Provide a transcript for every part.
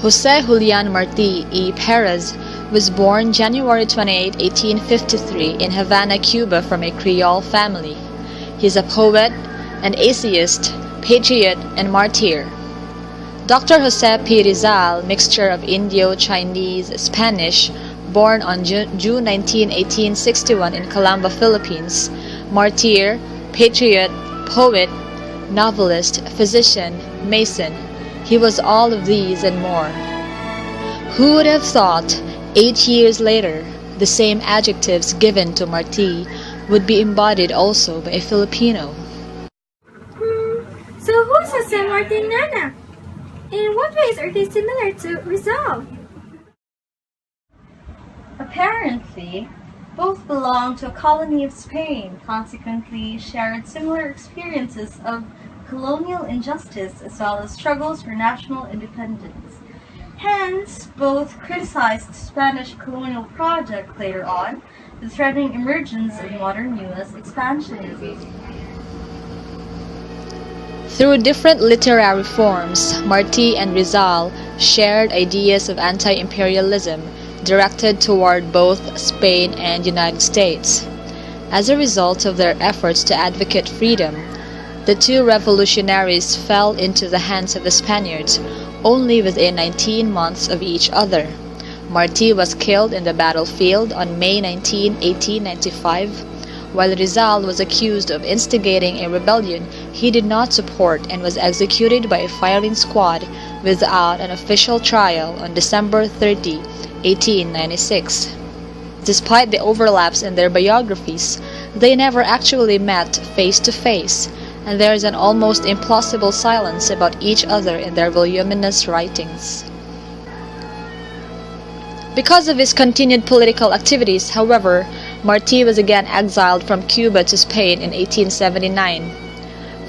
Jose Julian Marti y Perez was born January 28, 1853 in Havana, Cuba from a Creole family. He is a poet, an essayist, patriot, and martyr. Dr. Jose P. Rizal, mixture of Indio, Chinese, Spanish, born on June 19, 1861 in Calamba, Philippines, martyr, patriot, poet, novelist, physician, mason. He was all of these and more. Who would have thought, 8 years later, the same adjectives given to Marti would be embodied also by a Filipino? So who's Jose Marti Nana? In what ways are they similar to Rizal? Apparently, both belonged to a colony of Spain, consequently shared similar experiences of colonial injustice as well as struggles for national independence. Hence, both criticized the Spanish colonial project later on, the threatening emergence of modern U.S. expansionism. Through different literary forms, Marti and Rizal shared ideas of anti-imperialism directed toward both Spain and United States. As a result of their efforts to advocate freedom, the two revolutionaries fell into the hands of the Spaniards only within 19 months of each other. Marti was killed in the battlefield on May 19, 1895, while Rizal was accused of instigating a rebellion he did not support and was executed by a firing squad without an official trial on December 30, 1896. Despite the overlaps in their biographies, they never actually met face to face, and there is an almost implausible silence about each other in their voluminous writings. Because of his continued political activities, however, Marti was again exiled from Cuba to Spain in 1879.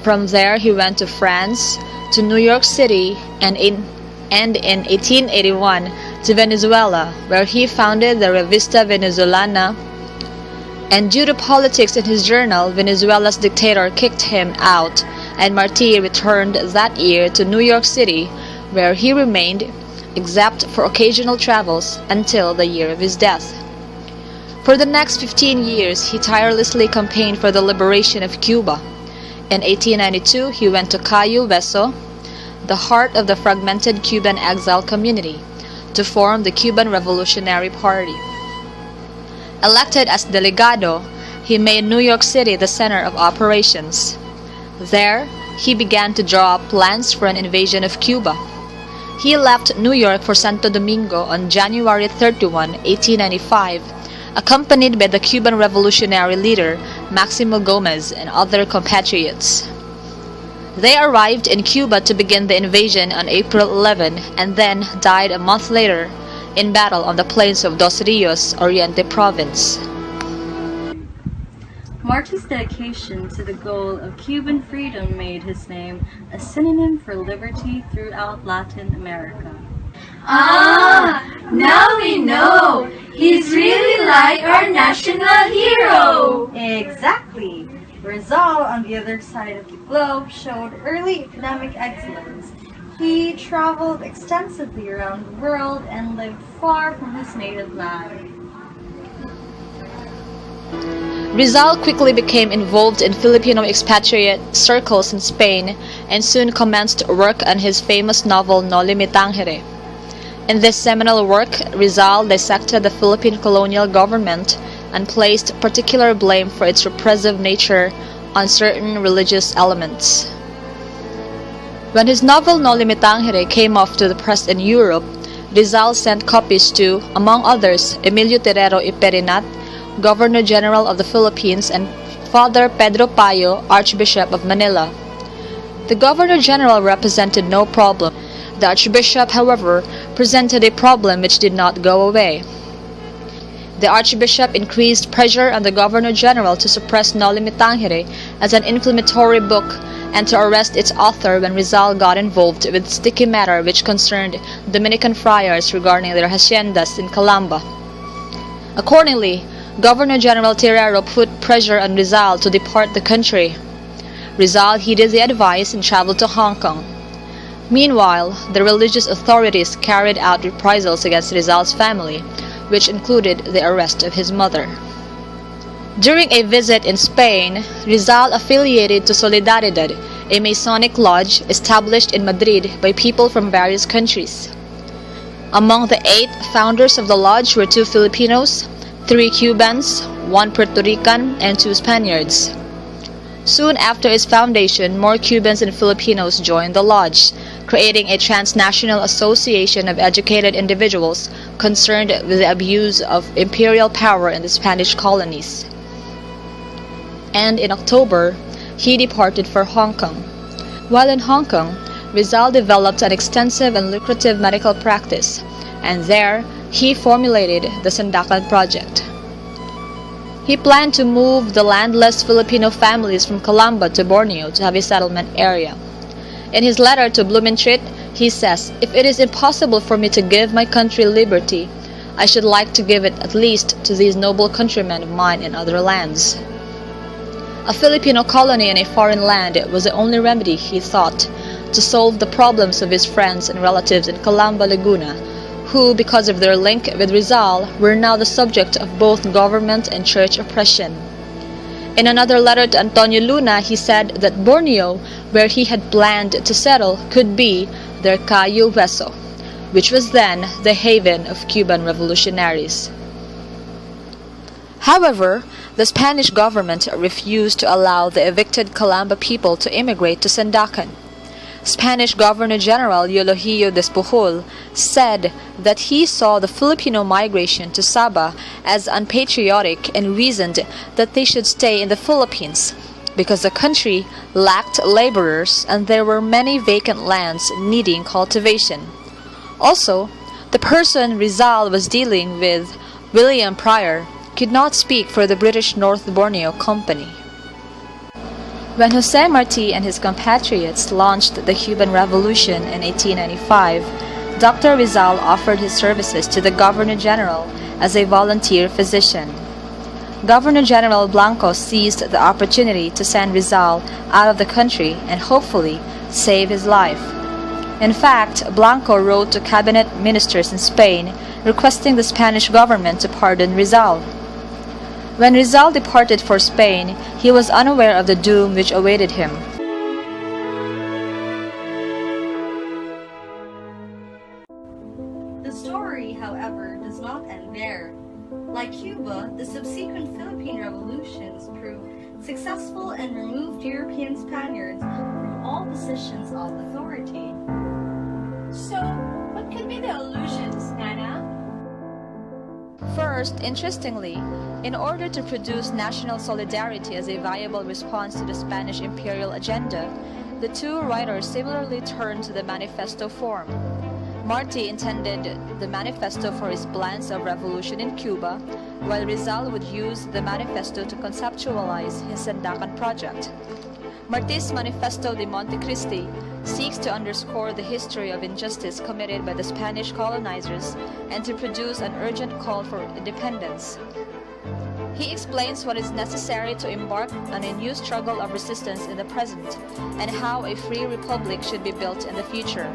From there, he went to France, to New York City, and in 1881 to Venezuela, where he founded the Revista Venezolana. And due to politics in his journal, Venezuela's dictator kicked him out, and Marti returned that year to New York City, where he remained, except for occasional travels, until the year of his death. For the next 15 years, he tirelessly campaigned for the liberation of Cuba. In 1892, he went to Cayo Hueso, the heart of the fragmented Cuban exile community, to form the Cuban Revolutionary Party. Elected as delegado, he made New York City the center of operations. There, he began to draw up plans for an invasion of Cuba. He left New York for Santo Domingo on January 31, 1895, accompanied by the Cuban revolutionary leader Maximo Gomez and other compatriots. They arrived in Cuba to begin the invasion on April 11 and then died a month later in battle on the plains of Dos Rios, Oriente Province. Marti's dedication to the goal of Cuban freedom made his name a synonym for liberty throughout Latin America. Ah, now we know! He's really like our national hero! Exactly! Rizal, on the other side of the globe, showed early academic excellence. He traveled extensively around the world and lived far from his native land. Rizal quickly became involved in Filipino expatriate circles in Spain and soon commenced work on his famous novel Noli Me Tangere. In this seminal work, Rizal dissected the Philippine colonial government and placed particular blame for its repressive nature on certain religious elements. When his novel Noli Me Tangere came off to the press in Europe, Rizal sent copies to, among others, Emilio Terrero y Perinat, Governor-General of the Philippines, and Father Pedro Payo, Archbishop of Manila. The Governor-General represented no problem. The Archbishop, however, presented a problem which did not go away. The Archbishop increased pressure on the Governor-General to suppress Noli Me Tangere as an inflammatory book and to arrest its author when Rizal got involved with sticky matter which concerned Dominican friars regarding their haciendas in Calamba. Accordingly, Governor-General Terrero put pressure on Rizal to depart the country. Rizal heeded the advice and traveled to Hong Kong. Meanwhile, the religious authorities carried out reprisals against Rizal's family, which included the arrest of his mother. During a visit in Spain, Rizal affiliated to Solidaridad, a Masonic lodge established in Madrid by people from various countries. Among the 8 founders of the lodge were 2 Filipinos, 3 Cubans, 1 Puerto Rican, and 2 Spaniards. Soon after its foundation, more Cubans and Filipinos joined the lodge, creating a transnational association of educated individuals concerned with the abuse of imperial power in the Spanish colonies. And in October, he departed for Hong Kong. While in Hong Kong, Rizal developed an extensive and lucrative medical practice, and there he formulated the Sandakan project. He planned to move the landless Filipino families from Calamba to Borneo to have a settlement area. In his letter to Blumentritt, he says, "If it is impossible for me to give my country liberty, I should like to give it at least to these noble countrymen of mine in other lands." A Filipino colony in a foreign land was the only remedy, he thought, to solve the problems of his friends and relatives in Calamba, Laguna, who, because of their link with Rizal, were now the subject of both government and church oppression. In another letter to Antonio Luna, he said that Borneo, where he had planned to settle, could be their Cayo Hueso, which was then the haven of Cuban revolutionaries. However, the Spanish government refused to allow the evicted Calamba people to immigrate to Sandakan. Spanish Governor-General Eulogio Despujol said that he saw the Filipino migration to Sabah as unpatriotic and reasoned that they should stay in the Philippines because the country lacked laborers and there were many vacant lands needing cultivation. Also, the person Rizal was dealing with, William Pryor, could not speak for the British North Borneo Company. When Jose Marti and his compatriots launched the Cuban Revolution in 1895, Dr. Rizal offered his services to the Governor-General as a volunteer physician. Governor-General Blanco seized the opportunity to send Rizal out of the country and hopefully save his life. In fact, Blanco wrote to cabinet ministers in Spain requesting the Spanish government to pardon Rizal. When Rizal departed for Spain, he was unaware of the doom which awaited him. The story, however, does not end there. Like Cuba, the subsequent Philippine revolutions proved successful and removed European Spaniards from all positions of authority. So, what could be the allusions, Nana? First, interestingly, in order to produce national solidarity as a viable response to the Spanish imperial agenda, the two writers similarly turned to the manifesto form. Marti intended the manifesto for his plans of revolution in Cuba, while Rizal would use the manifesto to conceptualize his Sandakan project. Marti's Manifesto de Montecristi seeks to underscore the history of injustice committed by the Spanish colonizers and to produce an urgent call for independence. He explains what is necessary to embark on a new struggle of resistance in the present and how a free republic should be built in the future.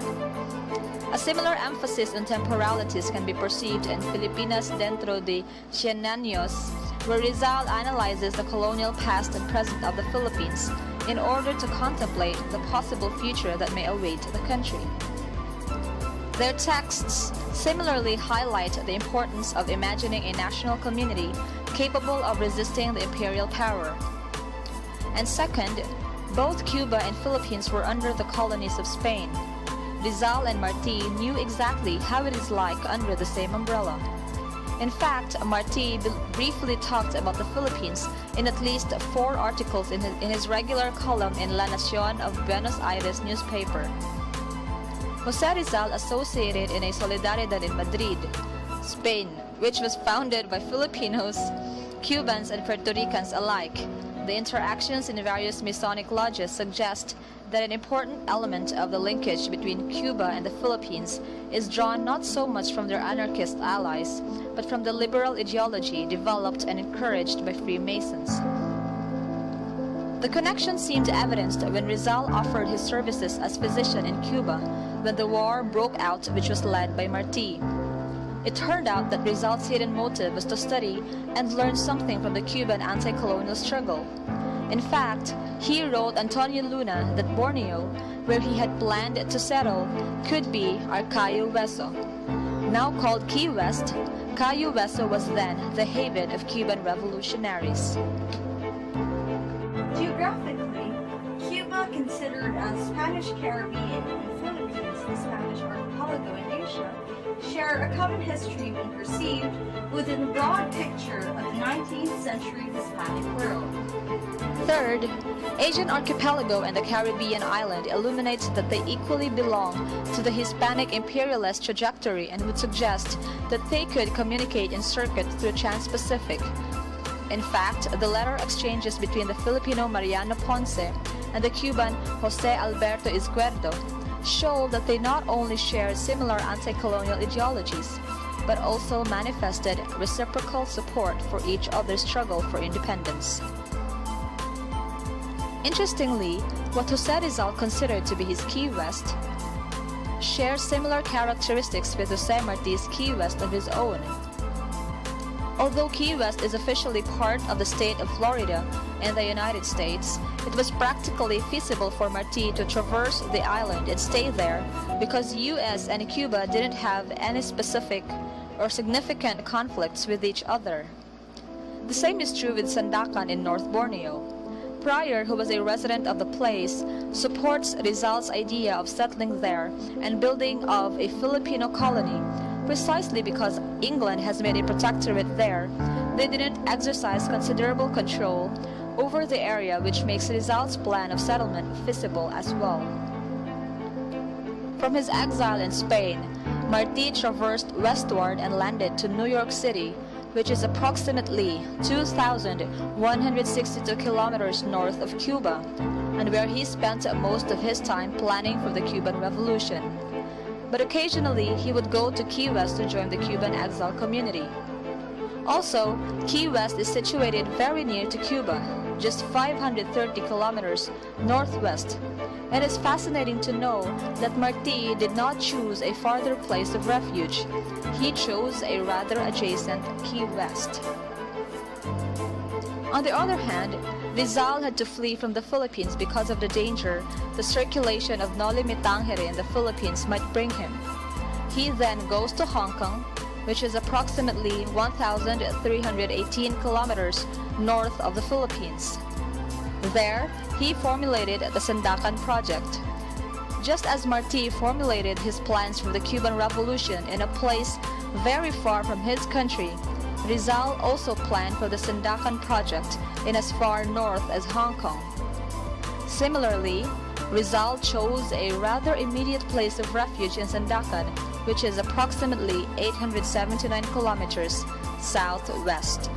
A similar emphasis on temporalities can be perceived in Filipinas dentro de 100 años, where Rizal analyzes the colonial past and present of the Philippines in order to contemplate the possible future that may await the country. Their texts similarly highlight the importance of imagining a national community capable of resisting the imperial power. And second, both Cuba and Philippines were under the colonies of Spain. Rizal and Marti knew exactly how it is like under the same umbrella. In fact, Marti briefly talked about the Philippines in at least 4 articles in his regular column in La Nación of Buenos Aires newspaper. Jose Rizal associated in a Solidaridad in Madrid, Spain, which was founded by Filipinos, Cubans, and Puerto Ricans alike. The interactions in various Masonic lodges suggest that an important element of the linkage between Cuba and the Philippines is drawn not so much from their anarchist allies, but from the liberal ideology developed and encouraged by Freemasons. The connection seemed evidenced when Rizal offered his services as physician in Cuba when the war broke out, which was led by Marti. It turned out that Rizal's hidden motive was to study and learn something from the Cuban anti-colonial struggle. In fact, he wrote Antonio Luna that Borneo, where he had planned to settle, could be our Cayo Hueso. Now called Key West, Cayo Hueso was then the haven of Cuban revolutionaries. Geographically, Cuba, considered as Spanish Caribbean and Philippines, the Spanish archipelago in Asia, share a common history when perceived within the broad picture of the 19th century Hispanic world. Third, Asian archipelago and the Caribbean island illuminates that they equally belong to the Hispanic imperialist trajectory and would suggest that they could communicate in circuit through Trans-Pacific. In fact, the letter exchanges between the Filipino Mariano Ponce and the Cuban Jose Alberto Izquierdo show that they not only shared similar anti-colonial ideologies, but also manifested reciprocal support for each other's struggle for independence. Interestingly, what Jose Rizal considered to be his Key West shares similar characteristics with Jose Marti's Key West of his own. Although Key West is officially part of the state of Florida in the United States, it was practically feasible for Marti to traverse the island and stay there because US and Cuba didn't have any specific or significant conflicts with each other. The same is true with Sandakan in North Borneo. Pryor, who was a resident of the place, supports Rizal's idea of settling there and building of a Filipino colony. Precisely because England has made a protectorate there, they didn't exercise considerable control over the area, which makes Rizal's plan of settlement feasible as well. From his exile in Spain, Marti traversed westward and landed to New York City, which is approximately 2,162 kilometers north of Cuba, and where he spent most of his time planning for the Cuban Revolution. But occasionally, he would go to Key West to join the Cuban exile community. Also, Key West is situated very near to Cuba, just 530 kilometers northwest. It is fascinating to know that Marti did not choose a farther place of refuge. He chose a rather adjacent Key West. On the other hand, Rizal had to flee from the Philippines because of the danger the circulation of Noli Me Tangere in the Philippines might bring him. He then goes to Hong Kong, which is approximately 1,318 kilometers north of the Philippines. There, he formulated the Sandakan project. Just as Marti formulated his plans for the Cuban Revolution in a place very far from his country, Rizal also planned for the Sandakan project in as far north as Hong Kong. Similarly, Rizal chose a rather immediate place of refuge in Sandakan, which is approximately 879 kilometers southwest.